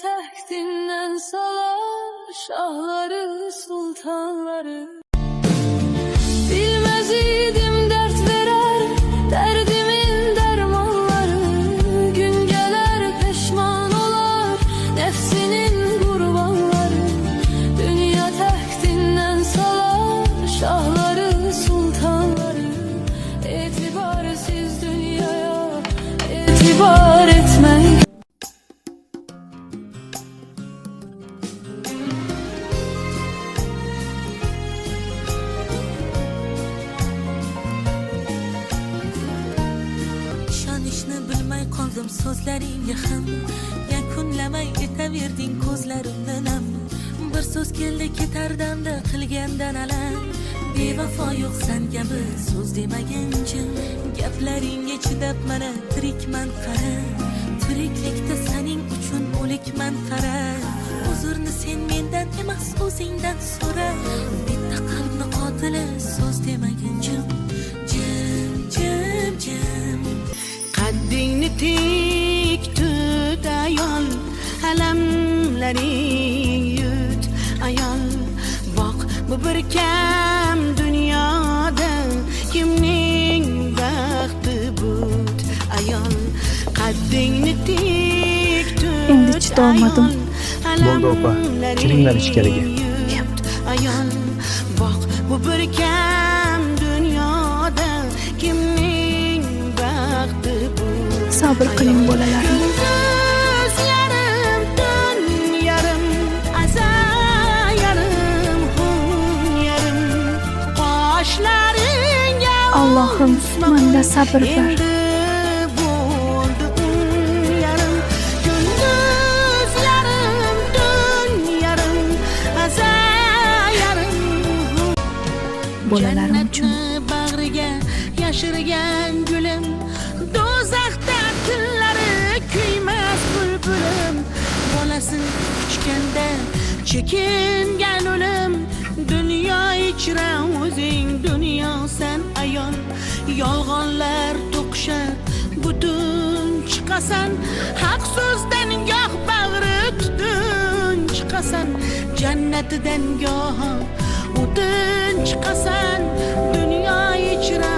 Tehtinden salar şahları sultanları. Bilmez idim dert verer derdimin dermanları. Gün gelir peşman olar nefsinin kurbanları. Dünya tehtinden salar şahları sultanları. Etibarsiz dünyaya etibar etmek. Qoldim so'zlaringga ham yakunlamay etaverding ko'zlarimda nam. Bir so'z keldi ketardamda qilgandan alam. Bevafo yo'q san kabi so'z demagincha gaplaringga chidab mana tirikman qara. Tiriklikda sening uchun o'likman qara. Uzrni sen mendan emas o'zingdan so'ra. Bitta qalbni qotili so'z demagincha jim qaddingni tik tut ayol, alamlaring yut ayol. Boq bu bir kam dunyoda kimning baxti but ayol. Qaddingni tik tut endi chidolmadim. Bo'ldi opa, kiringlar ichkariga. Ayol, boq bu bir kam dunyoda kimning baxti but. Sabr qiling bolalarim. Allohim menda sabr ber. Bolalarim uchun bag'riga yashirgan gulim, do'zaxda tillari kuymas bulbulim. Bolasin quchganda chekingan o'lim, dunyo ichra o'zing dunyosan ayol. Yolg'onlar to'qishar butun chiqasan, haq so'zdan goh bag'ri tutun chiqasan, jannatidan goh o'tin chiqasan, dunyo ichra